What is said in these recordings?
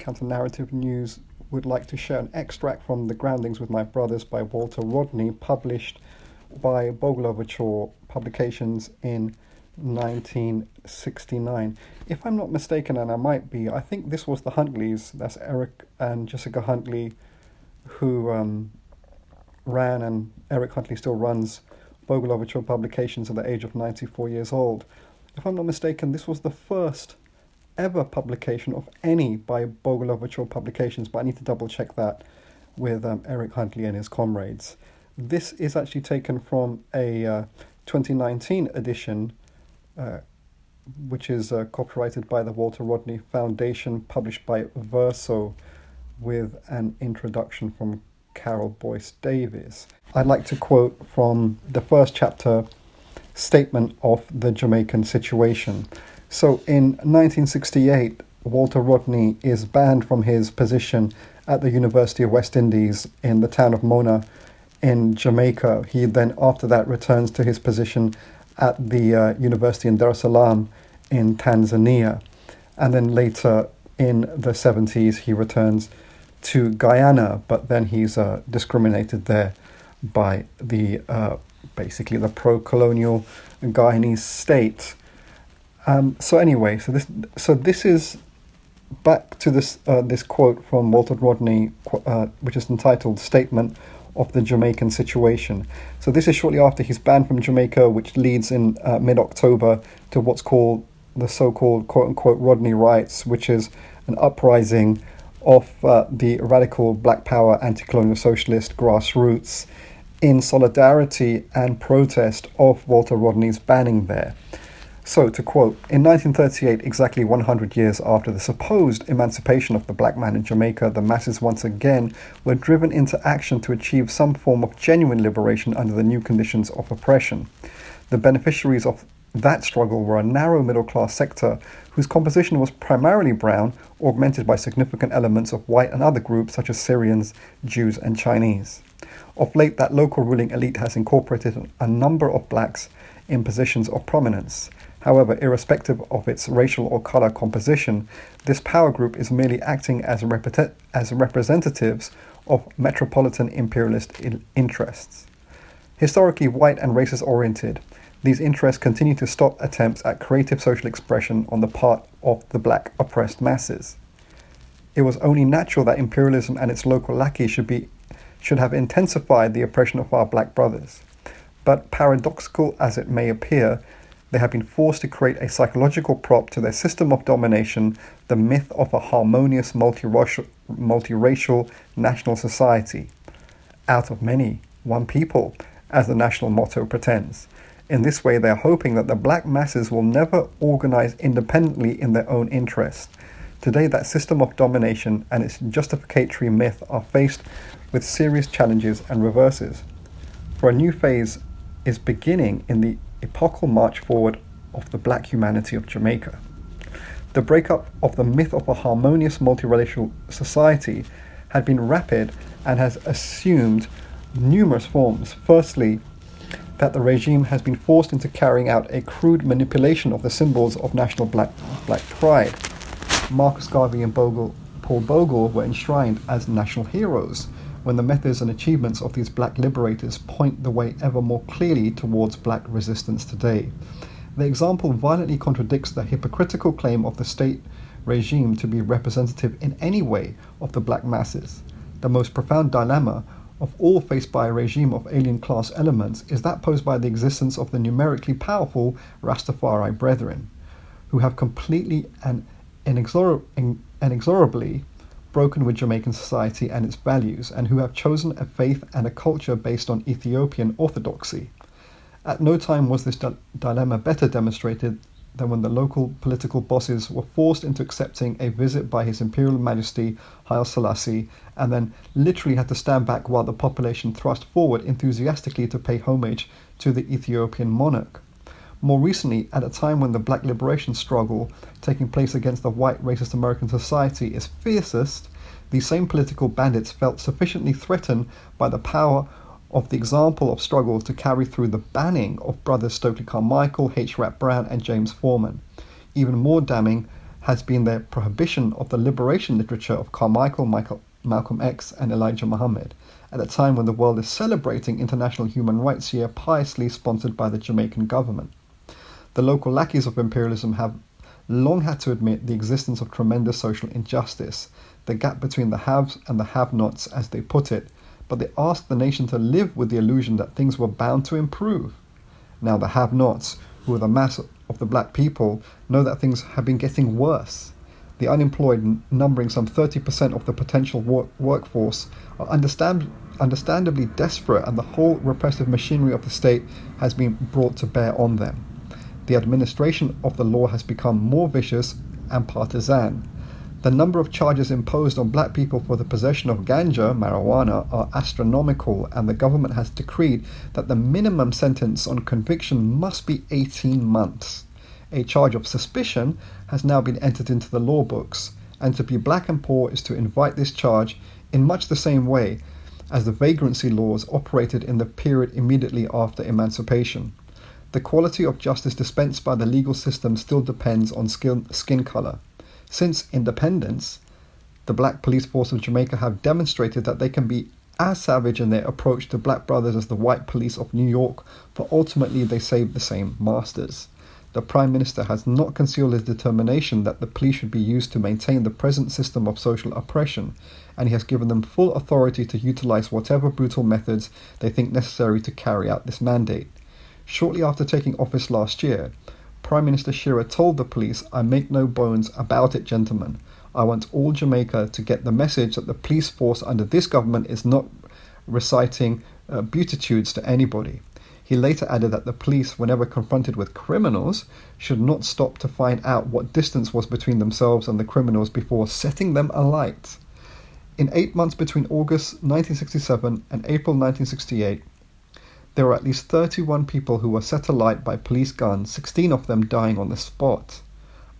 Counter-Narrative News would like to share an extract from The Groundings with My Brothers by Walter Rodney, published by Bogle Publications in 1969. If I'm not mistaken, and I might be, I think this was the Huntleys, that's Eric and Jessica Huntley, who ran, and Eric Huntley still runs Bogle Publications at the age of 94 years old. If I'm not mistaken, this was the first ever publication of any by Bogle Publications, but I need to double check that with Eric Huntley and his comrades. This is actually taken from a 2019 edition, which is copyrighted by the Walter Rodney Foundation, published by Verso, with an introduction from Carol Boyce Davies. I'd like to quote from the first chapter, Statement of the Jamaican Situation. So in 1968, Walter Rodney is banned from his position at the University of West Indies in the town of Mona in Jamaica. He then, after that, returns to his position at the University in Dar es Salaam in Tanzania. And then later in the 70s, he returns to Guyana, but then he's discriminated there by the basically the pro-colonial Guyanese state. So this is back to this quote from Walter Rodney, which is entitled "Statement of the Jamaican Situation." So this is shortly after he's banned from Jamaica, which leads in mid-October to what's called the so-called quote-unquote Rodney Riots, which is an uprising of the radical Black Power anti-colonial socialist grassroots in solidarity and protest of Walter Rodney's banning there. So, to quote, in 1938, exactly 100 years after the supposed emancipation of the black man in Jamaica, the masses once again were driven into action to achieve some form of genuine liberation under the new conditions of oppression. The beneficiaries of that struggle were a narrow middle-class sector whose composition was primarily brown, augmented by significant elements of white and other groups such as Syrians, Jews, and Chinese. Of late, that local ruling elite has incorporated a number of blacks in positions of prominence. However, irrespective of its racial or color composition, this power group is merely acting as representatives of metropolitan imperialist interests. Historically white and racist-oriented, these interests continue to stop attempts at creative social expression on the part of the black oppressed masses. It was only natural that imperialism and its local lackeys should have intensified the oppression of our black brothers. But paradoxical as it may appear, they have been forced to create a psychological prop to their system of domination, the myth of a harmonious multiracial national society. Out of many, one people, as the national motto pretends. In this way, they are hoping that the black masses will never organize independently in their own interest. Today, that system of domination and its justificatory myth are faced with serious challenges and reverses. For a new phase is beginning in the epochal march forward of the black humanity of Jamaica. The breakup of the myth of a harmonious multiracial society had been rapid and has assumed numerous forms. Firstly, that the regime has been forced into carrying out a crude manipulation of the symbols of national black pride. Marcus Garvey and Paul Bogle were enshrined as national heroes, when the methods and achievements of these black liberators point the way ever more clearly towards black resistance today. The example violently contradicts the hypocritical claim of the state regime to be representative in any way of the black masses. The most profound dilemma of all faced by a regime of alien class elements is that posed by the existence of the numerically powerful Rastafari brethren, who have completely and inexorably broken with Jamaican society and its values, and who have chosen a faith and a culture based on Ethiopian orthodoxy. At no time was this dilemma better demonstrated than when the local political bosses were forced into accepting a visit by His Imperial Majesty Haile Selassie, and then literally had to stand back while the population thrust forward enthusiastically to pay homage to the Ethiopian monarch. More recently, at a time when the black liberation struggle taking place against the white racist American society is fiercest, these same political bandits felt sufficiently threatened by the power of the example of struggle to carry through the banning of brothers Stokely Carmichael, H. Rap Brown, and James Foreman. Even more damning has been their prohibition of the liberation literature of Carmichael, Malcolm X, and Elijah Muhammad, at a time when the world is celebrating International Human Rights Year piously sponsored by the Jamaican government. The local lackeys of imperialism have long had to admit the existence of tremendous social injustice, the gap between the haves and the have-nots, as they put it, but they asked the nation to live with the illusion that things were bound to improve. Now the have-nots, who are the mass of the black people, know that things have been getting worse. The unemployed, numbering some 30% of the potential workforce, are understandably desperate, and the whole repressive machinery of the state has been brought to bear on them. The administration of the law has become more vicious and partisan. The number of charges imposed on black people for the possession of ganja, marijuana, are astronomical, and the government has decreed that the minimum sentence on conviction must be 18 months. A charge of suspicion has now been entered into the law books, and to be black and poor is to invite this charge in much the same way as the vagrancy laws operated in the period immediately after emancipation. The quality of justice dispensed by the legal system still depends on skin color. Since independence, the black police force of Jamaica have demonstrated that they can be as savage in their approach to black brothers as the white police of New York, for ultimately they serve the same masters. The Prime Minister has not concealed his determination that the police should be used to maintain the present system of social oppression, and he has given them full authority to utilize whatever brutal methods they think necessary to carry out this mandate. Shortly after taking office last year, Prime Minister Shearer told the police, "I make no bones about it, gentlemen. I want all Jamaica to get the message that the police force under this government is not reciting beatitudes to anybody." He later added that the police, whenever confronted with criminals, should not stop to find out what distance was between themselves and the criminals before setting them alight. In 8 months between August 1967 and April 1968, there were at least 31 people who were set alight by police guns, 16 of them dying on the spot.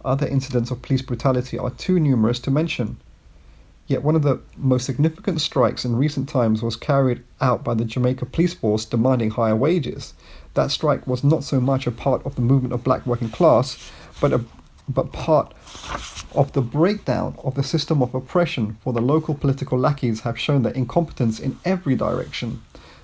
Other incidents of police brutality are too numerous to mention. Yet one of the most significant strikes in recent times was carried out by the Jamaica police force demanding higher wages. That strike was not so much a part of the movement of black working class, but part of the breakdown of the system of oppression, for the local political lackeys have shown their incompetence in every direction.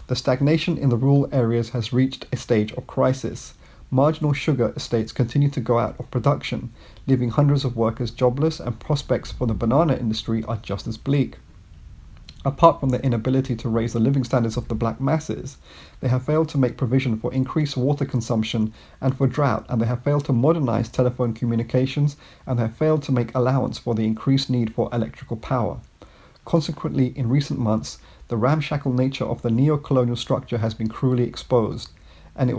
The stagnation in the rural areas has reached a stage of crisis. Marginal sugar estates continue to go out of production, leaving hundreds of workers jobless, and prospects for the banana industry are just as bleak. Apart from their inability to raise the living standards of the black masses, they have failed to make provision for increased water consumption and for drought, and they have failed to modernize telephone communications, and they have failed to make allowance for the increased need for electrical power. Consequently, in recent months, the ramshackle nature of the neo-colonial structure has been cruelly exposed, and it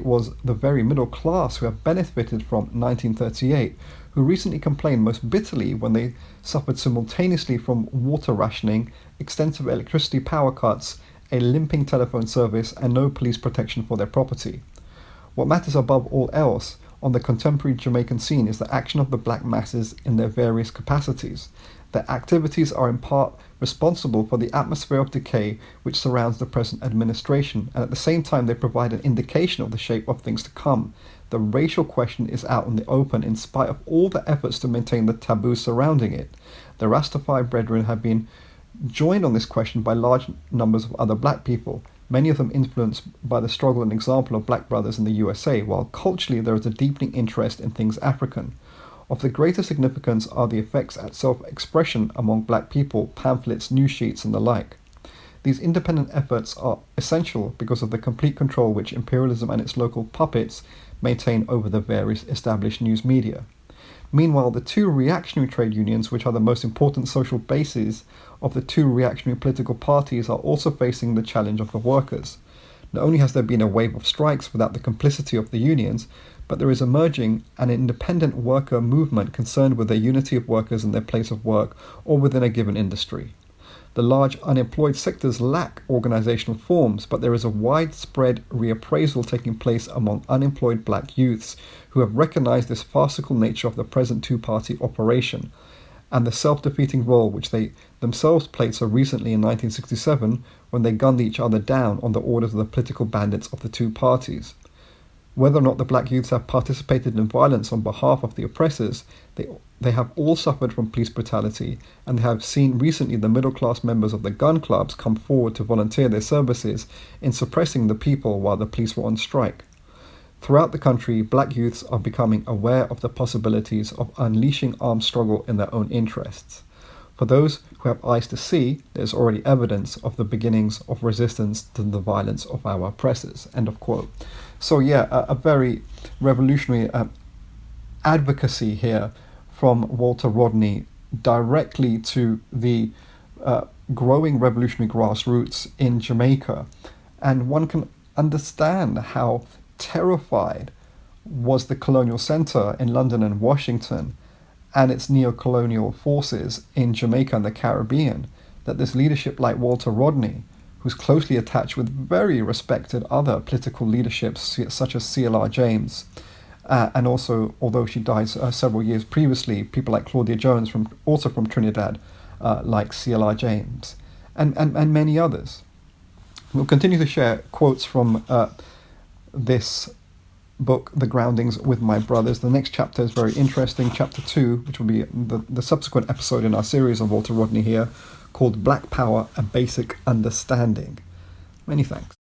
was the very middle class who have benefited from 1938, who recently complained most bitterly when they suffered simultaneously from water rationing, extensive electricity power cuts, a limping telephone service, and no police protection for their property. What matters above all else on the contemporary Jamaican scene is the action of the black masses in their various capacities. Their activities are in part responsible for the atmosphere of decay which surrounds the present administration, and at the same time they provide an indication of the shape of things to come. The racial question is out in the open in spite of all the efforts to maintain the taboo surrounding it. The Rastafari brethren have been joined on this question by large numbers of other black people, many of them influenced by the struggle and example of black brothers in the USA, while culturally there is a deepening interest in things African. Of the greater significance are the effects at self-expression among black people, pamphlets, news sheets, and the like. These independent efforts are essential because of the complete control which imperialism and its local puppets maintain over the various established news media. Meanwhile, the two reactionary trade unions, which are the most important social bases of the two reactionary political parties, are also facing the challenge of the workers. Not only has there been a wave of strikes without the complicity of the unions, but there is emerging an independent worker movement concerned with the unity of workers in their place of work or within a given industry. The large unemployed sectors lack organizational forms, but there is a widespread reappraisal taking place among unemployed black youths who have recognized this farcical nature of the present two-party operation and the self-defeating role which they themselves played so recently in 1967 when they gunned each other down on the orders of the political bandits of the two parties. Whether or not the black youths have participated in violence on behalf of the oppressors, they have all suffered from police brutality, and they have seen recently the middle-class members of the gun clubs come forward to volunteer their services in suppressing the people while the police were on strike. Throughout the country, black youths are becoming aware of the possibilities of unleashing armed struggle in their own interests. For those who have eyes to see, there is already evidence of the beginnings of resistance to the violence of our oppressors. End of quote. So yeah, a very revolutionary advocacy here from Walter Rodney directly to the growing revolutionary grassroots in Jamaica. And one can understand how terrified was the colonial centre in London and Washington and its neo-colonial forces in Jamaica and the Caribbean, that this leadership like Walter Rodney, who's closely attached with very respected other political leaderships such as CLR James, and also, although she died several years previously, people like Claudia Jones, also from Trinidad, like CLR James, and many others. We'll continue to share quotes from this book, The Groundings, with my brothers. The next chapter is very interesting, chapter 2, which will be the subsequent episode in our series on Walter Rodney here, called Black Power, A Basic Understanding. Many thanks.